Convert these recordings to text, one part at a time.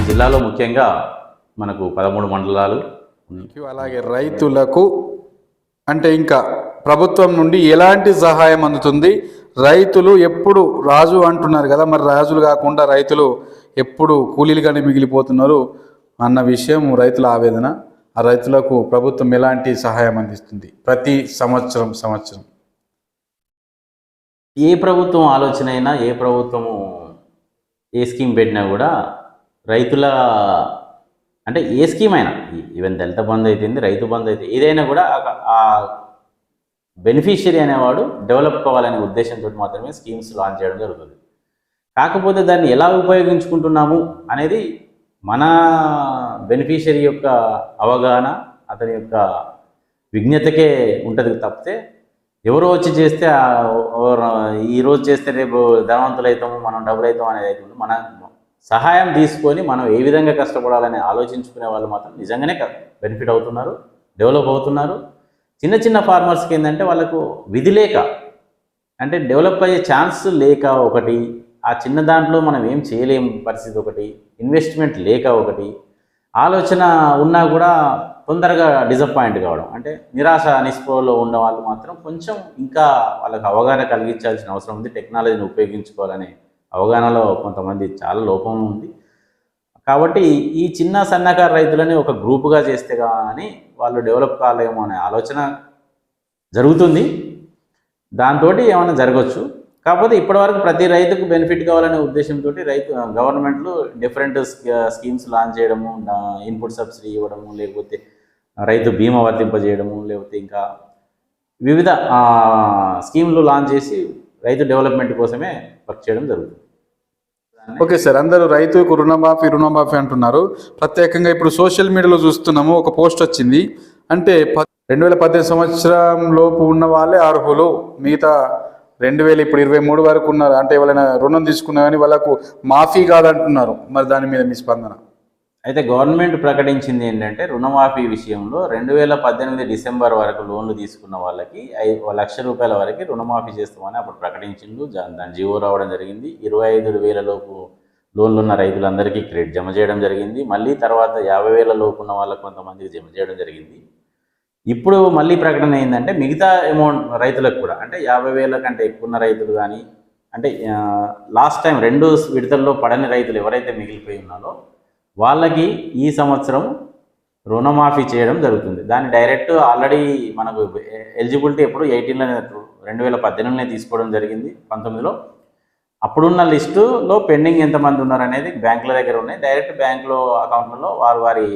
జిల్లాలో ముఖ్యంగా మనకు 13 మండలాలు. అలాగే రైతులకు అంటే ఇంకా ప్రభుత్వం నుండి ఎలాంటి సహాయం అందుతుంది? రైతులు ఎప్పుడు రాజు అంటున్నారు కదా, మరి రాజులు కాకుండా రైతులు ఎప్పుడు కూలీలుగానే మిగిలిపోతున్నారు అన్న విషయం రైతుల ఆవేదన. ఆ రైతులకు ప్రభుత్వం ఎలాంటి సహాయం అందిస్తుంది ప్రతి సంవత్సరం? ఏ ప్రభుత్వం ఆలోచన అయినా, ఏ ప్రభుత్వము ఏ స్కీమ్ పెట్టినా కూడా రైతుల అంటే ఏ స్కీమ్ అయినా, ఈవెన్ దళిత బంధు అయితేంది, రైతు బంధు అయితే ఏదైనా కూడా ఆ బెనిఫిషియరీ అనేవాడు డెవలప్ కావాలనే ఉద్దేశంతో మాత్రమే స్కీమ్స్ లాంచ్ చేయడం జరుగుతుంది. కాకపోతే దాన్ని ఎలా ఉపయోగించుకుంటున్నాము అనేది మన బెనిఫిషియరీ యొక్క అవగాహన, అతని యొక్క విజ్ఞతకే ఉంటుంది తప్పితే ఎవరో వచ్చి చేస్తే ఈరోజు చేస్తే రేపు ధనవంతులు అవుతాము, మనం డబ్బులు అవుతాం అనేది అవుతుంది. మన సహాయం తీసుకొని మనం ఏ విధంగా కష్టపడాలని ఆలోచించుకునే వాళ్ళు మాత్రం నిజంగానే బెనిఫిట్ అవుతున్నారు, డెవలప్ అవుతున్నారు. చిన్న చిన్న ఫార్మర్స్కి ఏంటంటే వాళ్ళకు విధి లేక, అంటే డెవలప్ అయ్యే ఛాన్స్ లేక ఒకటి, ఆ చిన్న దాంట్లో మనం ఏం చేయలేము పరిస్థితి ఒకటి, ఇన్వెస్ట్మెంట్ లేక ఒకటి, ఆలోచన ఉన్నా కూడా తొందరగా డిసప్పాయింట్ కావడం, అంటే నిరాశ నిస్పృహలో ఉన్న వాళ్ళు మాత్రం కొంచెం ఇంకా వాళ్ళకి అవగాహన కలిగించాల్సిన అవసరం ఉంది. టెక్నాలజీని ఉపయోగించుకోవాలనే అవగాహనలో కొంతమంది చాలా లోపం ఉంది. కాబట్టి ఈ చిన్న సన్నకారు రైతులని ఒక గ్రూపుగా చేస్తే కానీ వాళ్ళు డెవలప్ కాలేమో అనే ఆలోచన జరుగుతుంది. దాంతో ఏమైనా జరగవచ్చు. కాకపోతే ఇప్పటివరకు ప్రతి రైతుకు బెనిఫిట్ కావాలనే ఉద్దేశంతో గవర్నమెంట్లు డిఫరెంట్ స్కీమ్స్ లాంచ్ చేయడము, ఇన్పుట్ సబ్సిడీ ఇవ్వడము, లేకపోతే రైతు బీమా వర్తింపజేయడము, లేకపోతే ఇంకా వివిధ స్కీమ్లు లాంచ్ చేసి రైతు డెవలప్మెంట్ కోసమే వర్క్ చేయడం జరుగుతుంది. ఓకే సార్, అందరూ రైతుకు రుణమాఫీ అంటున్నారు. ప్రత్యేకంగా ఇప్పుడు సోషల్ మీడియాలో చూస్తున్నాము, ఒక పోస్ట్ వచ్చింది. అంటే 2018 సంవత్సరం లోపు ఉన్న వాళ్ళే అర్హులు, మిగతా 2023 వరకు ఉన్నారు అంటే ఎవరైనా రుణం తీసుకున్నా కానీ వాళ్ళకు మాఫీ కాదంటున్నారు. మరి దాని మీద మీ స్పందన? అయితే గవర్నమెంట్ ప్రకటించింది ఏంటంటే రుణమాఫీ విషయంలో 2018 డిసెంబర్ వరకు లోన్లు తీసుకున్న వాళ్ళకి 1 లక్ష రూపాయల వరకు రుణమాఫీ చేస్తామని అప్పుడు ప్రకటించిండు. దాని జీవో రావడం జరిగింది. 25,000 లోపు లోన్లు ఉన్న రైతులందరికీ క్రెడిట్ జమ చేయడం జరిగింది. మళ్ళీ తర్వాత 50,000 లోపు ఉన్న వాళ్ళకి కొంతమందికి జమ చేయడం జరిగింది. ఇప్పుడు మళ్ళీ ప్రకటన ఏంటంటే మిగతా అమౌంట్ రైతులకు కూడా, అంటే 50,000 కంటే ఎక్కువ ఉన్న రైతులు కానీ, అంటే లాస్ట్ టైం 2 విడతల్లో పడని రైతులు ఎవరైతే మిగిలిపోయి ఉన్నారో వాళ్ళకి ఈ సంవత్సరం రుణమాఫీ చేయడం జరుగుతుంది. దాన్ని డైరెక్ట్ ఆల్రెడీ మనకు ఎలిజిబిలిటీ ఎప్పుడు 18లోనే 2018లోనే తీసుకోవడం జరిగింది. 19లో అప్పుడున్న లిస్టులో పెండింగ్ ఎంతమంది ఉన్నారనేది బ్యాంకుల దగ్గర ఉన్నాయి. డైరెక్ట్ బ్యాంకులో అకౌంట్లలో వారి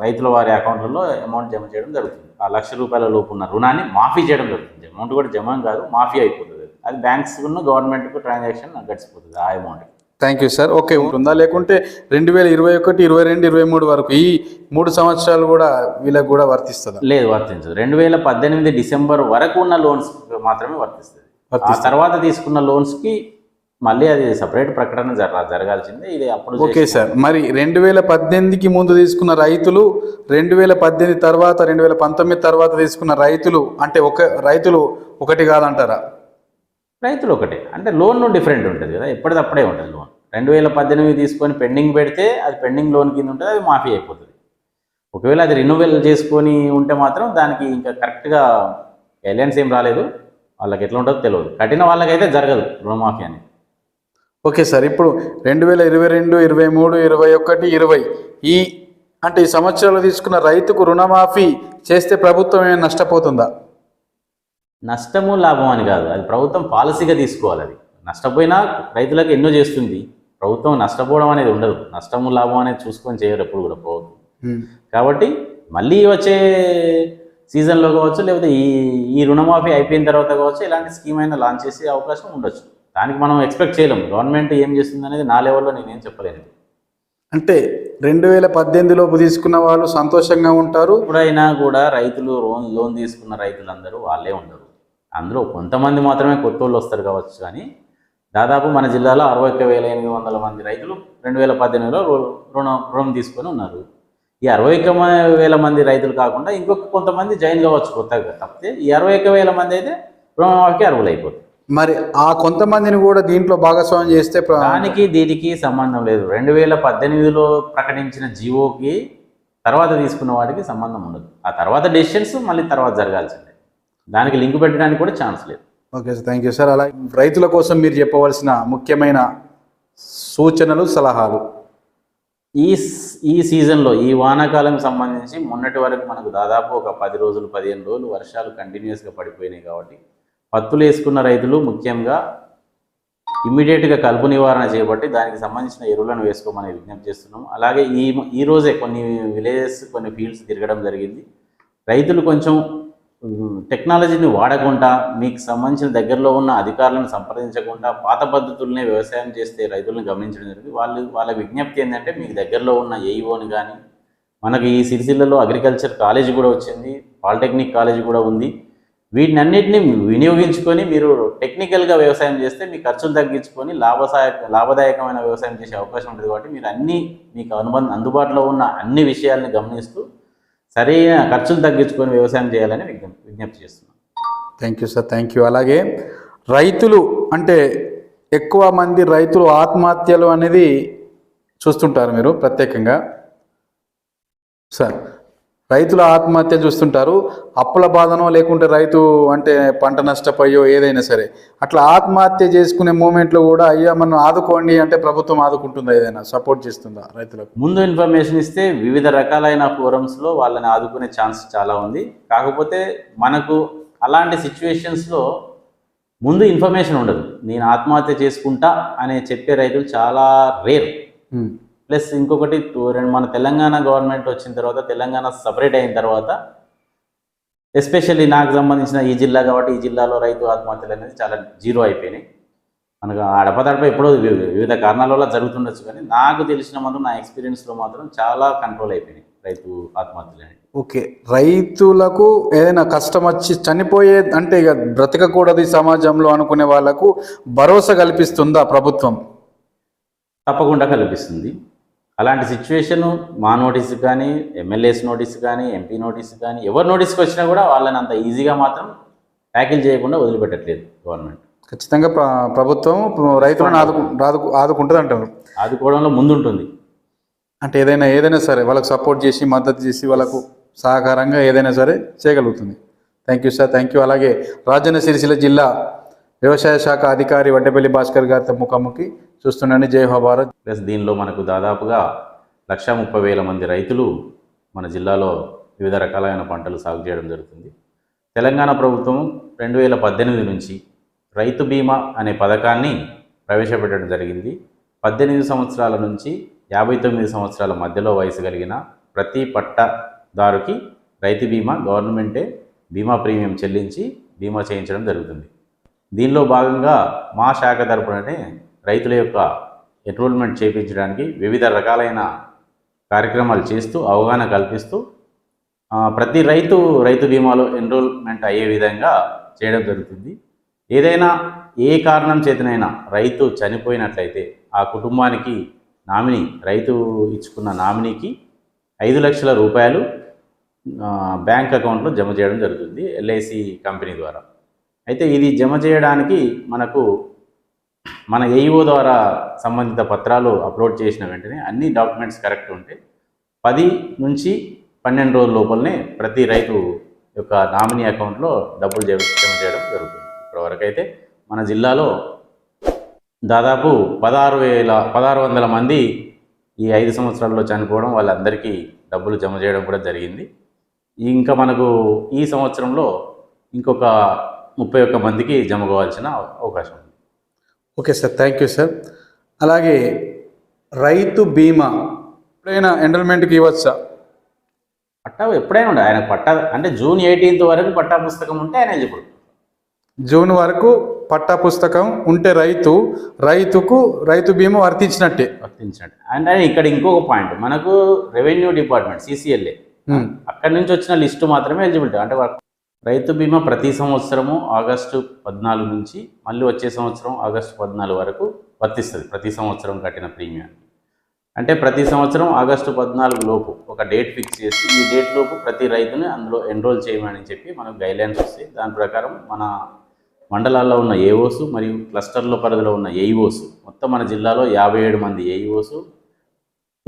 రైతుల వారి అకౌంట్లలో అమౌంట్ జమ చేయడం జరుగుతుంది. ఆ 1 లక్ష రూపాయల లోపు ఉన్న రుణాన్ని మాఫీ చేయడం జరుగుతుంది. అమౌంట్ కూడా జమ కాదు, మాఫీ అయిపోతుంది. అది బ్యాంక్స్కు గవర్నమెంట్కు ట్రాన్సాక్షన్ గడిచిపోతుంది ఆ amount. Thank you sir. Okay, ఉంటుందా? లేకుంటే 2021, 22, 23 వరకు ఈ 3 సంవత్సరాలు కూడా వీళ్ళకి కూడా వర్తిస్తుందా? లేదు, వర్తించదు. 2018 డిసెంబర్ వరకు ఉన్న లోన్స్ మాత్రమే వర్తిస్తుంది. ఆ తర్వాత తీసుకున్న లోన్స్కి మళ్ళీ అది సపరేట్ ప్రకటన జరగాల్సిందే. ఇది అప్పుడు. ఓకే సార్, మరి 2018కి ముందు తీసుకున్న రైతులు, 2018 తర్వాత 2019 తర్వాత తీసుకున్న రైతులు అంటే రైతులు ఒకటి కాదంటారా? రైతులు ఒకటే, అంటే లోన్ డిఫరెంట్ ఉంటుంది కదా, ఎప్పటిదప్పుడే ఉంటుంది లోన్. 2018 తీసుకొని పెండింగ్ పెడితే అది పెండింగ్ లోన్ కింద ఉంటుంది, అది మాఫీ అయిపోతుంది. ఒకవేళ అది రిన్యూవల్ చేసుకొని ఉంటే మాత్రం దానికి ఇంకా కరెక్ట్గా గైడ్లైన్స్ ఏం రాలేదు, వాళ్ళకి ఎట్లా ఉంటుందో తెలియదు. కట్టిన వాళ్ళకైతే జరగదు రుణమాఫీ అని. ఓకే సార్, ఇప్పుడు 2022, 23, 21, 20 ఈ సంవత్సరాలు తీసుకున్న రైతుకు రుణమాఫీ చేస్తే ప్రభుత్వం ఏమైనా నష్టపోతుందా? నష్టము లాభం అని కాదు, అది ప్రభుత్వం పాలసీగా తీసుకోవాలి. అది నష్టపోయినా రైతులకు ఎన్నో చేస్తుంది. ప్రభుత్వం నష్టపోవడం అనేది ఉండదు, నష్టము లాభం అనేది చూసుకొని చేయరు ఎప్పుడు కూడా ప్రభుత్వం. కాబట్టి మళ్ళీ వచ్చే సీజన్లో కావచ్చు, లేకపోతే ఈ రుణమాఫీ అయిపోయిన తర్వాత కావచ్చు, ఇలాంటి స్కీమ్ అయినా లాంచ్ చేసే అవకాశం ఉండొచ్చు. దానికి మనం ఎక్స్పెక్ట్ చేయలేము. గవర్నమెంట్ ఏం చేస్తుంది అనేది నా లెవెల్లో నేనేం చెప్పలేను. అంటే 2018 లోపు తీసుకున్న వాళ్ళు సంతోషంగా ఉంటారు. ఎప్పుడైనా కూడా రైతులు లోన్ తీసుకున్న రైతులందరూ వాళ్ళే ఉండరు. అందులో కొంతమంది మాత్రమే కొత్త వాళ్ళు వస్తారు కావచ్చు. కానీ దాదాపు మన జిల్లాలో 61,800 మంది రైతులు 2018లో రుణం తీసుకొని ఉన్నారు. ఈ 61,000 మంది రైతులు కాకుండా ఇంకొక కొంతమంది జాయిన్ కావచ్చు కొత్తగా. తప్పితే ఈ 61,000 మంది అయితే రుణమాఫీకి అర్హులు అయిపోతారు. మరి ఆ కొంతమందిని కూడా దీంట్లో భాగస్వామ్యం చేస్తే దానికి దీనికి సంబంధం లేదు. 2018లో ప్రకటించిన జీవోకి తర్వాత తీసుకున్న వాటికి సంబంధం ఉండదు. ఆ తర్వాత డెసిషన్స్ మళ్ళీ తర్వాత జరగాల్సిందే. దానికి లింక్ పెట్టడానికి కూడా ఛాన్స్ లేదు. Okay sir, thank you sir. అలా రైతుల కోసం మీరు చెప్పవలసిన ముఖ్యమైన సూచనలు, సలహాలు. ఈ సీజన్లో ఈ వానాకాలం సంబంధించి మొన్నటి వరకు మనకు దాదాపు ఒక 10 రోజులు 15 రోజులు వర్షాలు కంటిన్యూస్గా పడిపోయినాయి కాబట్టి పత్తులు వేసుకున్న రైతులు ముఖ్యంగా ఇమ్మీడియట్గా కలుపు నివారణ చేపట్టి దానికి సంబంధించిన ఎరువులను వేసుకోమని విజ్ఞప్తి చేస్తున్నాం. అలాగే ఈ రోజే కొన్ని విలేజెస్ కొన్ని ఫీల్డ్స్ తిరగడం జరిగింది. రైతులు కొంచెం టెక్నాలజీని వాడకుండా మీకు సంబంధించిన దగ్గరలో ఉన్న అధికారులను సంప్రదించకుండా పాత పద్ధతులనే వ్యవసాయం చేస్తే రైతులను గమనించడం జరిగింది. వాళ్ళ విజ్ఞప్తి ఏంటంటే మీకు దగ్గరలో ఉన్న ఏఈఓని కానీ, మనకి ఈ సిరిసిల్లలో అగ్రికల్చర్ కాలేజ్ కూడా వచ్చింది, పాలిటెక్నిక్ కాలేజ్ కూడా ఉంది. వీటిని అన్నింటినీ వినియోగించుకొని మీరు టెక్నికల్గా వ్యవసాయం చేస్తే మీ ఖర్చులు తగ్గించుకొని లాభదాయకమైన వ్యవసాయం చేసే అవకాశం ఉంటుంది. కాబట్టి మీరు మీకు అందుబాటులో ఉన్న అన్ని విషయాలను గమనిస్తూ సరైన ఖర్చులు తగ్గించుకొని వ్యవసాయం చేయాలని విజ్ఞప్తి చేస్తున్నాం. Thank you sir, thank you. అలాగే రైతులు అంటే ఎక్కువ మంది రైతులు ఆత్మహత్యలు అనేది చూస్తుంటారు మీరు ప్రత్యేకంగా సార్. రైతుల ఆత్మహత్య చూస్తుంటారు, అప్పుల బాధనో లేకుంటే రైతు అంటే పంట నష్టపోయో ఏదైనా సరే అట్లా ఆత్మహత్య చేసుకునే మూమెంట్లో కూడా అయ్యా మనం ఆదుకోండి అంటే ప్రభుత్వం ఆదుకుంటుందా, ఏదైనా సపోర్ట్ చేస్తుందా రైతులకు? ముందు ఇన్ఫర్మేషన్ ఇస్తే వివిధ రకాలైన ఫోరమ్స్లో వాళ్ళని ఆదుకునే ఛాన్స్ చాలా ఉంది. కాకపోతే మనకు అలాంటి సిచ్యువేషన్స్లో ముందు ఇన్ఫర్మేషన్ ఉండదు. నేను ఆత్మహత్య చేసుకుంటా అనే చెప్పే రైతులు చాలా రేర్. ప్లస్ ఇంకొకటి మన తెలంగాణ గవర్నమెంట్ వచ్చిన తర్వాత, తెలంగాణ సపరేట్ అయిన తర్వాత, ఎస్పెషల్లీ నాకు సంబంధించిన ఈ జిల్లా కాబట్టి ఈ జిల్లాలో రైతు ఆత్మహత్యలు అనేది చాలా జీరో అయిపోయినాయి. మనకు అడపదడప ఎప్పుడో వివిధ కారణాల వల్ల జరుగుతుండొచ్చు, కానీ నాకు తెలిసిన మాత్రం నా ఎక్స్పీరియన్స్లో మాత్రం చాలా కంట్రోల్ అయిపోయినాయి రైతు ఆత్మహత్యలు అనేవి. ఓకే, రైతులకు ఏదైనా కష్టం వచ్చి చనిపోయే అంటే ఇక బ్రతకకూడదు ఈ సమాజంలో అనుకునే వాళ్ళకు భరోసా కల్పిస్తుందా ప్రభుత్వం? తప్పకుండా కల్పిస్తుంది. అలాంటి సిచ్యువేషన్ మా నోటీసు కానీ, ఎమ్మెల్యేస్ నోటీసు కానీ, ఎంపీ నోటీసు కానీ, ఎవరి నోటీస్కి వచ్చినా కూడా వాళ్ళని అంత ఈజీగా మాత్రం ట్యాకిల్ చేయకుండా వదిలిపెట్టట్లేదు గవర్నమెంట్. ఖచ్చితంగా ప్రభుత్వం రైతులను ఆదుకుంటుంది అంటారు. ఆదుకోవడంలో ముందుంటుంది. అంటే ఏదైనా సరే వాళ్ళకు సపోర్ట్ చేసి, మద్దతు చేసి, వాళ్ళకు సహకారంగా ఏదైనా సరే చేయగలుగుతుంది. Thank you sir, thank you. అలాగే రాజన్న సిరిసిల్ల జిల్లా వ్యవసాయ శాఖ అధికారి వడ్డేపల్లి భాస్కర్ గారితో ముఖాముఖి చూస్తుండండి. జై హో భారత్. ప్లస్ దీనిలో మనకు దాదాపుగా 130,000 మంది రైతులు మన జిల్లాలో వివిధ రకాలైన పంటలు సాగు చేయడం జరుగుతుంది. తెలంగాణ ప్రభుత్వం 2018 నుంచి రైతు బీమా అనే పథకాన్ని ప్రవేశపెట్టడం జరిగింది. 18 సంవత్సరాల నుంచి 59 సంవత్సరాల మధ్యలో వయసు కలిగిన ప్రతి పట్టదారుకి రైతు బీమా గవర్నమెంటే బీమా ప్రీమియం చెల్లించి బీమా చేయించడం జరుగుతుంది. దీనిలో భాగంగా మా శాఖ తరపుననే రైతుల యొక్క ఎన్రోల్మెంట్ చేయించడానికి వివిధ రకాలైన కార్యక్రమాలు చేస్తూ అవగాహన కల్పిస్తూ ప్రతి రైతు బీమాలో ఎన్రోల్మెంట్ అయ్యే విధంగా చేయడం జరుగుతుంది. ఏదైనా ఏ కారణం చేతనైనా రైతు చనిపోయినట్లయితే ఆ కుటుంబానికి రైతు ఇచ్చుకున్న నామినీకి 5 లక్షల రూపాయలు బ్యాంక్ అకౌంట్లో జమ చేయడం జరుగుతుంది ఎల్ఐసి కంపెనీ ద్వారా. అయితే ఇది జమ చేయడానికి మన ఏఈఓ ద్వారా సంబంధిత పత్రాలు అప్లోడ్ చేసిన వెంటనే అన్ని డాక్యుమెంట్స్ కరెక్ట్ ఉంటే 10 నుంచి 12 రోజుల లోపలనే ప్రతి రైతు యొక్క నామినీ అకౌంట్లో డబ్బులు జమ చేయడం జరుగుతుంది. ఇప్పటివరకైతే మన జిల్లాలో దాదాపు 1600 మంది ఈ 5 సంవత్సరాల్లో చనిపోవడం, వాళ్ళందరికీ డబ్బులు జమ చేయడం కూడా జరిగింది. ఇంకా మనకు ఈ సంవత్సరంలో ఇంకొక 31 మందికి జమ కావాల్సిన అవకాశం ఉంది. Okay sir, thank you sir. అలాగే రైతు బీమా ఎప్పుడైనా ఎన్రోల్మెంట్కి ఇవ్వచ్చా? పట్టా ఎప్పుడైనా ఉండే ఆయన పట్టా అంటే June 18 వరకు పట్టా పుస్తకం ఉంటే ఆయన ఎలిజిబుల్. జూన్ వరకు పట్టా పుస్తకం ఉంటే రైతుకు రైతు బీమా వర్తించినట్టే. అంటే ఇక్కడ ఇంకొక పాయింట్, మనకు రెవెన్యూ డిపార్ట్మెంట్ CCLA అక్కడి నుంచి వచ్చిన లిస్టు మాత్రమే ఎలిజిబిలిటీ. అంటే రైతు బీమా ప్రతి సంవత్సరము ఆగస్టు 14 నుంచి మళ్ళీ వచ్చే సంవత్సరం ఆగస్టు 14 వరకు వర్తిస్తుంది. ప్రతి సంవత్సరం కట్టిన ప్రీమియం అంటే ప్రతి సంవత్సరం ఆగస్టు 14 లోపు ఒక డేట్ ఫిక్స్ చేసి ఈ డేట్ లోపు ప్రతి రైతుని అందులో ఎన్రోల్ చేయమని చెప్పి మనకు గైడ్లైన్స్ వస్తాయి. దాని ప్రకారం మన మండలాల్లో ఉన్న ఏఓస్ మరియు క్లస్టర్ల పరిధిలో ఉన్న ఏఈఓస్, మొత్తం మన జిల్లాలో 57 మంది ఏఈఓస్,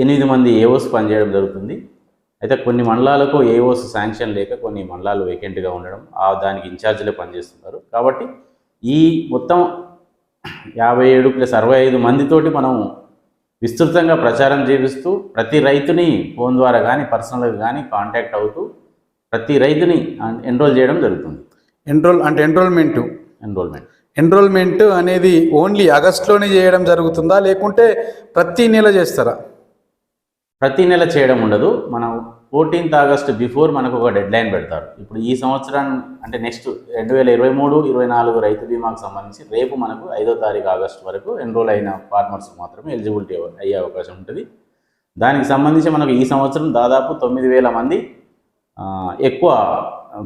8 మంది ఏఓస్ పనిచేయడం జరుగుతుంది. అయితే కొన్ని మండలాలకు ఏఓస్ శాంక్షన్ లేక కొన్ని మండలాలు వేకెంట్గా ఉండడం, దానికి ఇన్ఛార్జీలే పనిచేస్తున్నారు. కాబట్టి ఈ మొత్తం 57 + 65 మందితోటి మనం విస్తృతంగా ప్రచారం చేపిస్తూ ప్రతి రైతుని ఫోన్ ద్వారా కానీ పర్సనల్గా కానీ కాంటాక్ట్ అవుతూ ప్రతి రైతుని ఎన్రోల్ చేయడం జరుగుతుంది. ఎన్రోల్మెంట్ అనేది ఓన్లీ ఆగస్టులోనే చేయడం జరుగుతుందా, లేకుంటే ప్రతి నెల చేస్తారా? ప్రతి నెల చేయడం ఉండదు. మనం 14th ఆగస్ట్ బిఫోర్ మనకు ఒక డెడ్ లైన్ పెడతారు. ఇప్పుడు ఈ సంవత్సరం అంటే నెక్స్ట్ 2023-24 రైతు బీమాకు సంబంధించి రేపు మనకు 5వ తారీఖు ఆగస్టు వరకు ఎన్రోల్ అయిన ఫార్మర్స్ మాత్రమే ఎలిజిబిలిటీ అయ్యే అవకాశం ఉంటుంది. దానికి సంబంధించి మనకు ఈ సంవత్సరం దాదాపు 9,000 మంది ఎక్కువ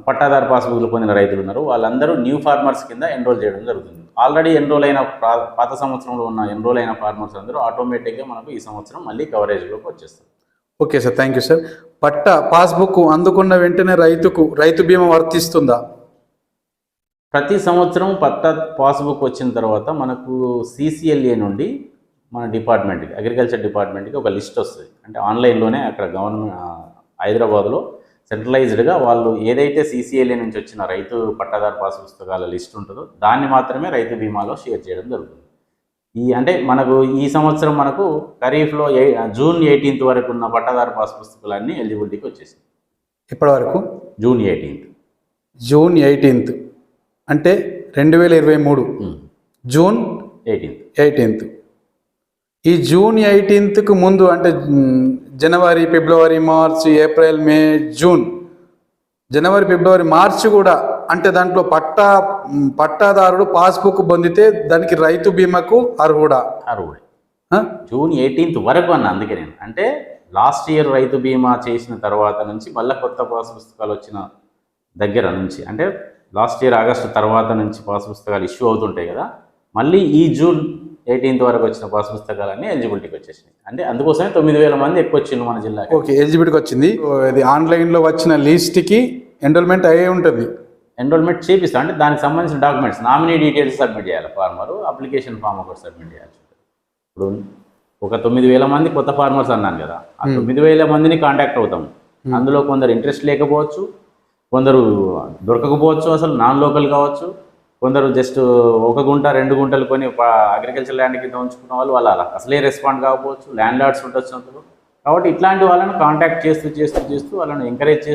పట్టాదారు పాస్బుక్లు పొందిన రైతులు ఉన్నారు. వాళ్ళందరూ న్యూ ఫార్మర్స్ కింద ఎన్రోల్ చేయడం జరుగుతుంది. ఆల్రెడీ ఎన్రోల్ అయిన పాత సంవత్సరంలో ఉన్న ఎన్రోల్ అయిన ఫార్మర్స్ అందరూ ఆటోమేటిక్గా మనకు ఈ సంవత్సరం మళ్ళీ కవరేజ్లోకి వచ్చేస్తారు. Okay sir, thank you sir. Passbook అందుకున్న వెంటనే రైతు బీమా వర్తిస్తుందా? ప్రతి సంవత్సరం పట్టా పాస్బుక్ వచ్చిన తర్వాత మనకు CCLA నుండి మన డిపార్ట్మెంట్కి, అగ్రికల్చర్ డిపార్ట్మెంట్కి ఒక లిస్ట్ వస్తుంది. అంటే ఆన్లైన్లోనే అక్కడ గవర్నమెంట్ హైదరాబాద్లో సెంట్రలైజ్డ్గా వాళ్ళు ఏదైతే CCLA నుంచి వచ్చిన రైతు పట్టాదారు పాస్ పుస్తకాల లిస్ట్ ఉంటుందో దాన్ని మాత్రమే రైతు బీమాలో షేర్ చేయడం జరుగుతుంది. అంటే మనకు ఈ సంవత్సరం మనకు ఖరీఫ్లో జూన్ 18th వరకు ఉన్న పట్టాదారు పాస్ పుస్తకాలన్నీ ఎలిజిబిలిటీకి వచ్చేసింది. ఇప్పటి వరకు జూన్ 18th అంటే 2023 జూన్ 18th. ఈ జూన్ 18కు ముందు అంటే జనవరి, ఫిబ్రవరి, మార్చి, ఏప్రిల్, మే, జూన్, జనవరి, ఫిబ్రవరి, మార్చి కూడా అంటే దాంట్లో పట్టాదారుడు పాస్బుక్ పొందితే దానికి రైతు బీమాకు అర్హుడే. జూన్ 18th వరకు అన్న. అందుకే నేను అంటే లాస్ట్ ఇయర్ రైతు బీమా చేసిన తర్వాత నుంచి మళ్ళీ కొత్త పాస్ పుస్తకాలు వచ్చిన దగ్గర నుంచి, అంటే లాస్ట్ ఇయర్ ఆగస్టు తర్వాత నుంచి పాస్ పుస్తకాలు ఇష్యూ అవుతుంటాయి కదా, మళ్ళీ ఈ జూన్ 18th వరకు వచ్చిన పాస్ పుస్తకాలన్నీ ఎలిజిబిలిటీకి వచ్చేసినాయి. అంటే అందుకోసమే 9,000 మంది ఎక్కువ వచ్చింది మన జిల్లా. ఓకే, ఎలిజిబిలిటీకి వచ్చింది. ఇది ఆన్లైన్లో వచ్చిన లిస్ట్కి ఎన్రోల్మెంట్ అయ్యే ఉంటుంది. ఎన్రోల్మెంట్ చేపిస్తాం. అంటే దానికి సంబంధించిన డాక్యుమెంట్స్, నామినీ డీటెయిల్స్ సబ్మిట్ చేయాలి ఫార్మరు, అప్లికేషన్ ఫామ్ ఒకటి సబ్మిట్ చేయాలి. ఇప్పుడు ఒక 9,000 మంది కొత్త ఫార్మర్స్ అన్నాను కదా, ఆ 9,000 మందిని కాంటాక్ట్ అవుతాం. అందులో కొందరు ఇంట్రెస్ట్ లేకపోవచ్చు, కొందరు దొరకకపోవచ్చు, అసలు నాన్ లోకల్ కావచ్చు, కొందరు జస్ట్ 1 గుంట 2 గుంటలు కొని అగ్రికల్చర్ ల్యాండ్ కింద ఉంచుకున్న వాళ్ళు అసలే రెస్పాండ్ కాకపోవచ్చు, ల్యాండ్ లార్డ్స్ ఉండొచ్చు. కాబట్టి ఇట్లాంటి వాళ్ళని కాంటాక్ట్ చేస్తూ వాళ్ళని ఎంకరేజ్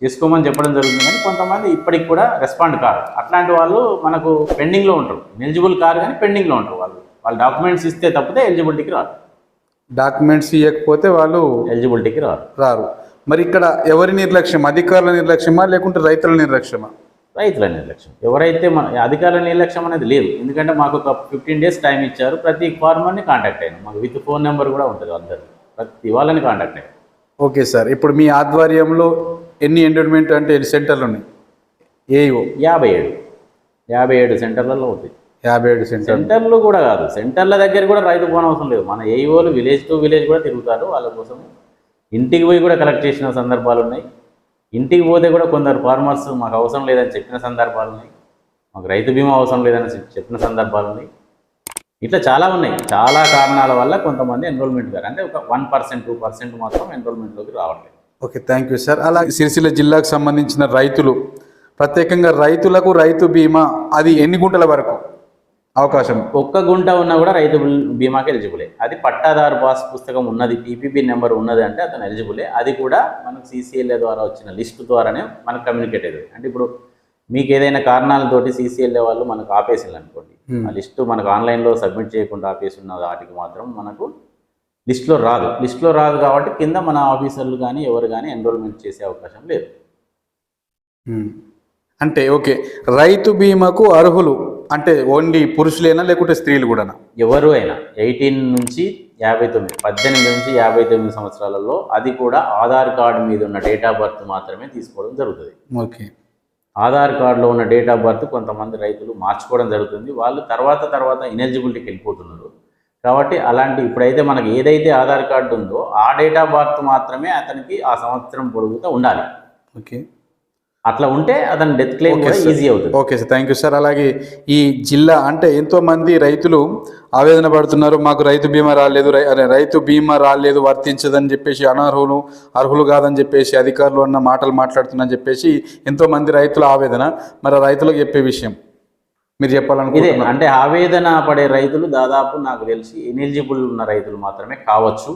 చేసుకోమని చెప్పడం జరుగుతుంది. కానీ కొంతమంది ఇప్పటికి కూడా రెస్పాండ్ కారు. అట్లాంటి వాళ్ళు మనకు పెండింగ్లో ఉంటారు. ఎలిజిబుల్ కారు కానీ పెండింగ్లో ఉంటారు. వాళ్ళు డాక్యుమెంట్స్ ఇస్తే తప్పితే ఎలిజిబిలిటీకి రారు. డాక్యుమెంట్స్ ఇవ్వకపోతే వాళ్ళు ఎలిజిబిలిటీకి రారు. మరి ఇక్కడ ఎవరి నిర్లక్ష్యం? అధికారుల నిర్లక్ష్యమా లేకుంటే రైతుల నిర్లక్ష్యమా? రైతుల నిర్లక్ష్యం. ఎవరైతే మన అధికారుల నిర్లక్ష్యం అనేది లేదు. ఎందుకంటే మాకు ఒక 15 days టైం ఇచ్చారు. ప్రతి ఫార్మర్ని కాంటాక్ట్ అయ్యాను. మాకు విత్ ఫోన్ నెంబర్ కూడా ఉంటుంది. అందరూ ప్రతి వాళ్ళని కాంటాక్ట్ అయ్యారు. ఓకే సార్, ఇప్పుడు మీ ఆధ్వర్యంలో ఎన్ని ఎన్రోల్మెంట్ అంటే ఎన్ని సెంటర్లు ఉన్నాయి? ఏఓ 57 సెంటర్లలో అవుతాయి. 57 సెంటర్లు కూడా కాదు, సెంటర్ల దగ్గర కూడా రైతు పోవడం అవసరం లేదు. మన ఏఈఓలు విలేజ్ టు విలేజ్ కూడా తిరుగుతారు. వాళ్ళ కోసం ఇంటికి పోయి కూడా కలెక్ట్ చేసిన సందర్భాలు ఉన్నాయి. ఇంటికి పోతే కూడా కొందరు ఫార్మర్స్ మాకు అవసరం లేదని చెప్పిన సందర్భాలు ఉన్నాయి. మాకు రైతు బీమా అవసరం లేదని చెప్పిన సందర్భాలు ఉన్నాయి. ఇట్లా చాలా ఉన్నాయి. చాలా కారణాల వల్ల కొంతమంది ఎన్రోల్మెంట్ గారు అంటే ఒక 1%, 2% మాత్రం ఎన్రోల్మెంట్లోకి రావట్లేదు. Okay, thank you sir. అలా సిరిసిల్ల జిల్లాకు సంబంధించిన రైతులు, ప్రత్యేకంగా రైతులకు రైతు బీమా అది ఎన్ని గుంటల వరకు అవకాశం? 1 గుంట ఉన్నా కూడా రైతు బీమాకి ఎలిజిబులే. అది పట్టాదారు పాస్ పుస్తకం ఉన్నది, PPB నెంబర్ ఉన్నది అంటే అతను ఎలిజిబులే. అది కూడా మనకు CCLA ద్వారా వచ్చిన లిస్టు ద్వారానే మనకు కమ్యూనికేట్ అయ్యేది. అంటే ఇప్పుడు మీకు ఏదైనా కారణాలతోటి CCLA వాళ్ళు మనకు ఆపేసింది అనుకోండి, ఆ లిస్టు మనకు ఆన్లైన్లో సబ్మిట్ చేయకుండా ఆపేసి ఉన్న వాటికి మాత్రం మనకు లిస్టులో రాదు కాబట్టి కింద మన ఆఫీసర్లు కానీ ఎవరు కానీ ఎన్రోల్మెంట్ చేసే అవకాశం లేదు. అంటే ఓకే, రైతు బీమాకు అర్హులు అంటే ఓన్లీ పురుషులేనా లేకుంటే స్త్రీలు కూడా? ఎవరు అయినా 18 నుంచి 59, 18 నుంచి 59 సంవత్సరాలలో, అది కూడా ఆధార్ కార్డు మీద ఉన్న డేట్ ఆఫ్ బర్త్ మాత్రమే తీసుకోవడం జరుగుతుంది. ఓకే, ఆధార్ కార్డులో ఉన్న డేట్ ఆఫ్ బర్త్ కొంతమంది రైతులు మార్చుకోవడం జరుగుతుంది. వాళ్ళు తర్వాత ఇనెలిజిబిలిటీకి వెళ్ళిపోతున్నారు. కాబట్టి అలాంటి ఇప్పుడైతే మనకి ఏదైతే ఆధార్ కార్డు ఉందో ఆ డేట్ ఆఫ్ బర్త్ మాత్రమే అతనికి ఆ సంవత్సరం పొడుగుతూ ఉండాలి. ఓకే, అట్లా ఉంటే అతని డెత్ క్లెయిమ్ కూడా ఈజీ అవుతుంది. Okay sir, thank you sir. అలాగే ఈ జిల్లా అంటే ఎంతోమంది రైతులు ఆవేదన పడుతున్నారు, మాకు రైతు బీమా రాలేదు, రైతు బీమా రాలేదు, వర్తించదని చెప్పేసి, అర్హులు కాదని చెప్పేసి అధికారులు అన్న మాటలు మాట్లాడుతున్నారని చెప్పేసి ఎంతోమంది రైతుల ఆవేదన. మరి రైతులకు చెప్పే విషయం మీరు చెప్పాలనుకుంటున్నారు? అంటే ఆవేదన పడే రైతులు దాదాపు నాకు తెలిసి ఎలిజిబుల్ ఉన్న రైతులు మాత్రమే కావచ్చు.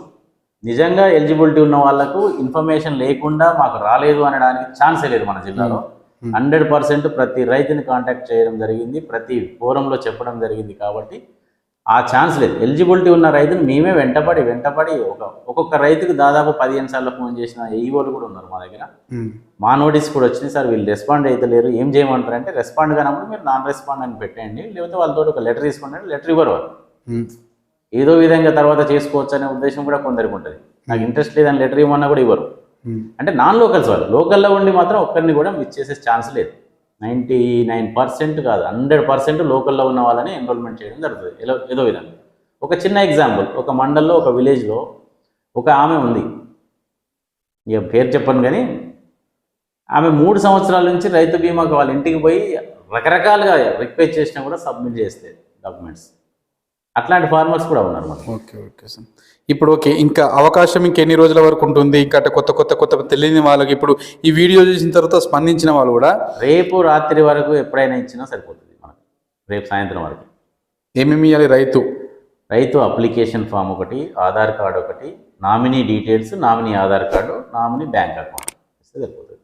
నిజంగా ఎలిజిబిలిటీ ఉన్న వాళ్ళకు ఇన్ఫర్మేషన్ లేకుండా మాకు రాలేదు అనడానికి ఛాన్సే లేదు. మన జిల్లాలో 100% ప్రతి రైతుని కాంటాక్ట్ చేయడం జరిగింది, ప్రతి ఫోరంలో చెప్పడం జరిగింది. కాబట్టి ఆ ఛాన్స్ లేదు. ఎలిజిబిలిటీ ఉన్న రైతుని మేమే వెంటపడి ఒక్కొక్క రైతుకు దాదాపు 15 సార్లు ఫోన్ చేసిన ఈవోలు కూడా ఉన్నారు మా దగ్గర. మా నోటీస్ కూడా వచ్చింది, సార్ వీళ్ళు రెస్పాండ్ అయితే లేరు, ఏం చేయమంటారు అంటే, రెస్పాండ్ కానప్పుడు మీరు నాన్ రెస్పాండ్ అని పెట్టండి, లేకపోతే వాళ్ళతో ఒక లెటర్ తీసుకోండి అంటే లెటర్ ఇవ్వరు వాళ్ళు. ఏదో విధంగా తర్వాత చేసుకోవచ్చు అనే ఉద్దేశం కూడా కొందరికి ఉంటుంది. నాకు ఇంట్రెస్ట్ లేదని లెటర్ ఇవ్వమన్నా కూడా ఇవ్వరు. అంటే నాన్ లోకల్స్ వాళ్ళు. లోకల్లో ఉండి మాత్రం ఒక్కరిని కూడా మిస్ చేసే ఛాన్స్ లేదు. 99% కాదు, 100% లోకల్లో ఉన్న వాళ్ళని ఎన్రోల్మెంట్ చేయడం జరుగుతుంది ఏదో విధంగా. ఒక చిన్న ఎగ్జాంపుల్, ఒక మండల్లో ఒక విలేజ్లో ఒక ఆమె ఉంది, ఇక పేరు చెప్పను కానీ, ఆమె 3 సంవత్సరాల నుంచి రైతు బీమాకు వాళ్ళ ఇంటికి పోయి రకరకాలుగా రిక్వెస్ట్ చేసినా కూడా సబ్మిట్ చేస్తే డాక్యుమెంట్స్. అట్లాంటి ఫార్మర్స్ కూడా ఉన్నారు మనకు. Okay sir. ఇప్పుడు ఇంకా అవకాశం ఇంకెన్ని రోజుల వరకు ఉంటుంది? ఇంకా కొత్త తెలియని వాళ్ళకి ఇప్పుడు ఈ వీడియో చూసిన తర్వాత స్పందించిన వాళ్ళు కూడా రేపు రాత్రి వరకు ఎప్పుడైనా ఇచ్చినా సరిపోతుంది మనకు. రేపు సాయంత్రం వరకు ఏమేమి ఇవ్వాలి? రైతు అప్లికేషన్ ఫామ్ ఒకటి, ఆధార్ కార్డు ఒకటి, nominee details, nominee Aadhaar card, nominee bank account ఇస్తే సరిపోతుంది.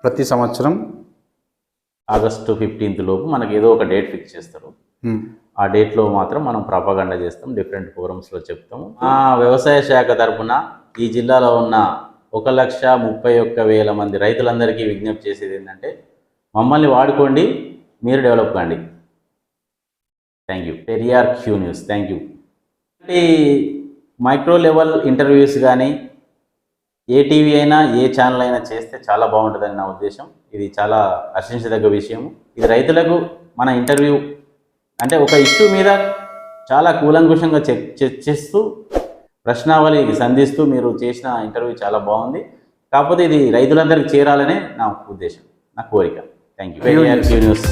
ప్రతి సంవత్సరం ఆగస్టు 15 లోపు మనకి ఏదో ఒక డేట్ ఫిక్స్ చేస్తారు. ఆ డేట్లో మాత్రం మనం ప్రాపగండా చేస్తాం, డిఫరెంట్ ఫోరమ్స్లో చెప్తాము. ఆ వ్యవసాయ శాఖ తరఫున ఈ జిల్లాలో ఉన్న 1,31,000 మంది రైతులందరికీ విజ్ఞప్తి చేసేది ఏంటంటే, మమ్మల్ని వాడుకోండి, మీరు డెవలప్ కాండి. Thank you. Periyar Q news, thank you. ఈ మైక్రో లెవెల్ ఇంటర్వ్యూస్ కానీ ఏ టీవీ అయినా ఏ ఛానల్ అయినా చేస్తే చాలా బాగుంటుందని నా ఉద్దేశం. ఇది చాలా హర్షించదగ్గ విషయం. ఇది రైతులకు మన ఇంటర్వ్యూ అంటే ఒక ఇష్యూ మీద చాలా కూలంకుషంగా చర్చిస్తూ ప్రశ్నావళి సంధిస్తూ మీరు చేసిన ఇంటర్వ్యూ చాలా బాగుంది. కాకపోతే ఇది రైతులందరికీ చేరాలనే నా ఉద్దేశం, నా కోరిక. Thank you. Periyar Q news.